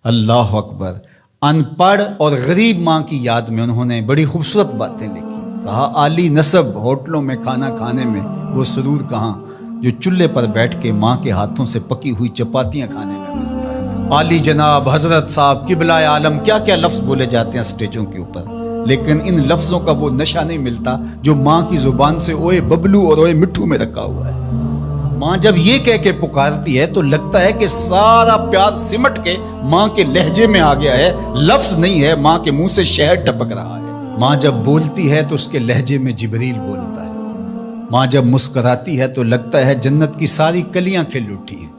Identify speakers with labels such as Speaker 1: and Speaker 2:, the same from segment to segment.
Speaker 1: اللہ اکبر۔ ان پڑھ اور غریب ماں کی یاد میں انہوں نے بڑی خوبصورت باتیں لکھی۔ کہا عالی نسب ہوٹلوں میں کھانا کھانے میں وہ سرور کہاں جو چولہے پر بیٹھ کے ماں کے ہاتھوں سے پکی ہوئی چپاتیاں کھانے میں ملتا ہے۔ عالی جناب، حضرت صاحب، قبلہ عالم، کیا کیا لفظ بولے جاتے ہیں اسٹیجوں کے اوپر، لیکن ان لفظوں کا وہ نشہ نہیں ملتا جو ماں کی زبان سے اوئے ببلو اور اوئے مٹھو میں رکھا ہوا ہے۔ ماں جب یہ کہہ کے پکارتی ہے تو لگتا ہے کہ سارا پیار سمٹ کے ماں کے لہجے میں آ گیا ہے، لفظ نہیں ہے، ماں کے منہ سے شہد ٹپک رہا ہے۔ ماں جب بولتی ہے تو اس کے لہجے میں جبریل بولتا ہے۔ ماں جب مسکراتی ہے تو لگتا ہے جنت کی ساری کلیاں کھل اٹھی ہیں۔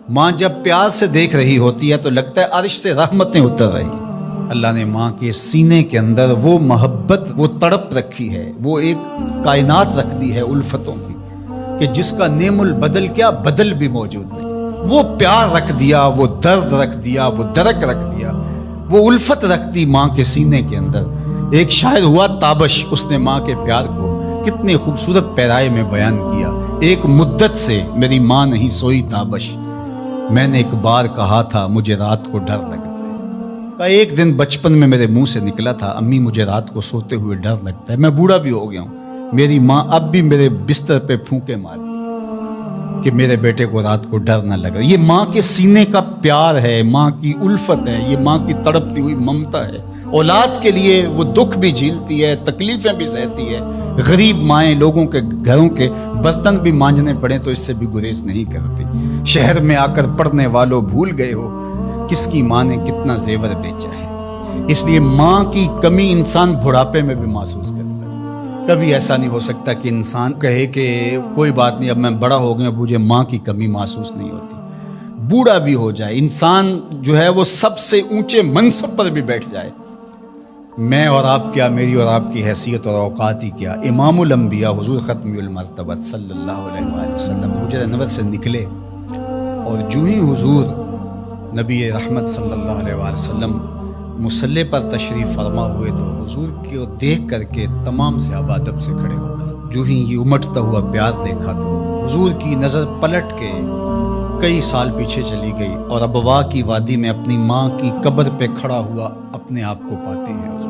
Speaker 1: ماں جب پیار سے دیکھ رہی ہوتی ہے تو لگتا ہے عرش سے رحمتیں اتر رہی ہیں۔ اللہ نے ماں کے سینے کے اندر وہ محبت، وہ تڑپ رکھی ہے، وہ ایک کائنات رکھ دی ہے الفتوں کی، کہ جس کا نعم البدل کیا بدل بھی موجود نہیں۔ وہ پیار رکھ دیا، وہ درد رکھ دیا، وہ درک رکھ دیا، وہ الفت رکھ دی ماں کے سینے کے اندر۔ ایک شاعر ہوا تابش، اس نے ماں کے پیار کو کتنے خوبصورت پیرائے میں بیان کیا۔ ایک مدت سے میری ماں نہیں سوئی تابش، میں نے ایک بار کہا تھا مجھے رات کو ڈر لگتا ہے۔ ایک دن بچپن میں میرے منہ سے نکلا تھا امی مجھے رات کو سوتے ہوئے ڈر لگتا ہے۔ میں بوڑھا بھی ہو گیا ہوں، میری ماں اب بھی میرے بستر پہ پھونکے مارتی کہ میرے بیٹے کو رات کو ڈر نہ لگا۔ یہ ماں کے سینے کا پیار ہے، ماں کی الفت ہے، یہ ماں کی تڑپتی ہوئی ممتا ہے۔ اولاد کے لیے وہ دکھ بھی جھیلتی ہے، تکلیفیں بھی سہتی ہے۔ غریب مائیں لوگوں کے گھروں کے برتن بھی مانجنے پڑیں تو اس سے بھی گریز نہیں کرتی۔ شہر میں آ کر پڑھنے والوں بھول گئے ہو کس کی ماں نے کتنا زیور بیچا ہے۔ اس لیے ماں کی کمی انسان بڑھاپے میں بھی محسوس کرتا ہے۔ کبھی ایسا نہیں ہو سکتا کہ انسان کہے کہ کوئی بات نہیں اب میں بڑا ہو گیا، مجھے ماں کی کمی محسوس نہیں ہوتی۔ بوڑھا بھی ہو جائے انسان جو ہے وہ سب سے اونچے منصب پر بھی بیٹھ جائے، میں اور آپ کیا، میری اور آپ کی حیثیت اور اوقات ہی کیا۔ امام الانبیاء حضور ختم المرتبت صلی اللہ علیہ وآلہ وسلم حجرہ نبوت سے نکلے اور جو ہی حضور نبی رحمت صلی اللہ علیہ وآلہ وسلم مصلی پر تشریف فرما ہوئے تو حضور کو دیکھ کر کے تمام صحابہ ادب سے کھڑے ہو گئے۔ جو ہی یہ امٹتا ہوا پیار دیکھا تو حضور کی نظر پلٹ کے کئی سال پیچھے چلی گئی اور ابوا کی وادی میں اپنی ماں کی قبر پہ کھڑا ہوا اپنے آپ کو پاتے ہیں حضور۔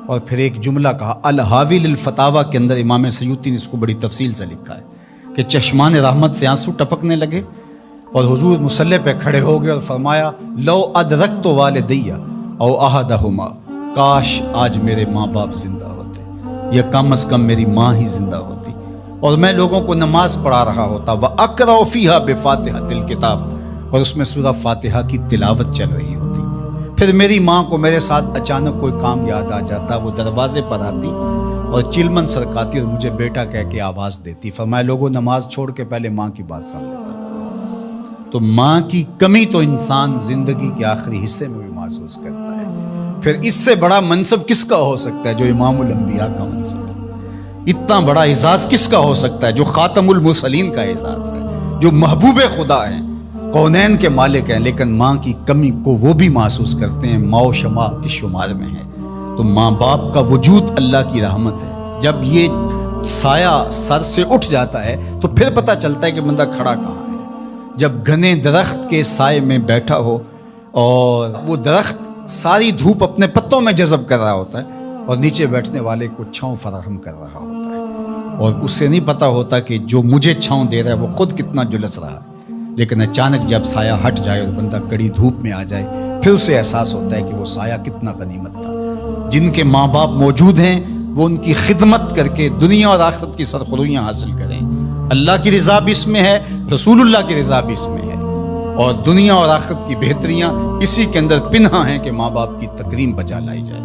Speaker 1: اور پھر ایک جملہ کہا، الحاوی للفتاوی کے اندر امام سیوطی نے اس کو بڑی تفصیل سے لکھا ہے کہ چشمان رحمت سے آنسو ٹپکنے لگے اور حضور مصلی پہ کھڑے ہو گئے اور فرمایا لو ادرکت والدیہ او احدہما، کاش آج میرے ماں باپ زندہ ہوتے یا کم از کم میری ماں ہی زندہ ہوتی اور میں لوگوں کو نماز پڑھا رہا ہوتا، وَأَقْرَأُ فِيهَا بِفَاتِحَةِ الْكِتَابِ، اور اس میں سورہ فاتحہ کی تلاوت چل رہی ہوتی۔ پھر میری ماں کو میرے ساتھ اچانک کوئی کام یاد آ جاتا، وہ دروازے پر آتی اور چلمن سرکاتی اور مجھے بیٹا کہہ کے آواز دیتی۔ فرمایا لوگوں نماز چھوڑ کے پہلے ماں کی بات سن لیتا۔ تو ماں کی کمی تو انسان زندگی کے آخری حصے میں بھی محسوس کرتا ہے۔ پھر اس سے بڑا منصب کس کا ہو سکتا ہے جو امام الانبیاء کا منصب ہے؟ اتنا بڑا اعزاز کس کا ہو سکتا ہے جو خاتم المرسلین کا اعزاز ہے، جو محبوب خدا ہیں، کونین کے مالک ہیں، لیکن ماں کی کمی کو وہ بھی محسوس کرتے ہیں، ماں و شمع کے شمار میں ہے۔ تو ماں باپ کا وجود اللہ کی رحمت ہے۔ جب یہ سایہ سر سے اٹھ جاتا ہے تو پھر پتہ چلتا ہے کہ بندہ کھڑا کہاں ہے۔ جب گھنے درخت کے سائے میں بیٹھا ہو اور وہ درخت ساری دھوپ اپنے پتوں میں جذب کر رہا ہوتا ہے اور نیچے بیٹھنے والے کو چھاؤں فراہم کر رہا ہوتا ہے، اور اس سے نہیں پتہ ہوتا کہ جو مجھے چھاؤں دے رہا ہے وہ خود کتنا جلس رہا ہے، لیکن اچانک جب سایہ ہٹ جائے اور بندہ کڑی دھوپ میں آ جائے پھر اسے احساس ہوتا ہے کہ وہ سایہ کتنا غنیمت تھا۔ جن کے ماں باپ موجود ہیں وہ ان کی خدمت کر کے دنیا اور آخرت کی سرخرویاں حاصل کریں۔ اللہ کی رضا بھی اس میں ہے، رسول اللہ کی رضا بھی اس میں ہے، اور دنیا اور آخرت کی بہتریاں اسی کے اندر پنہاں ہیں کہ ماں باپ کی تکریم بجا لائی جائے۔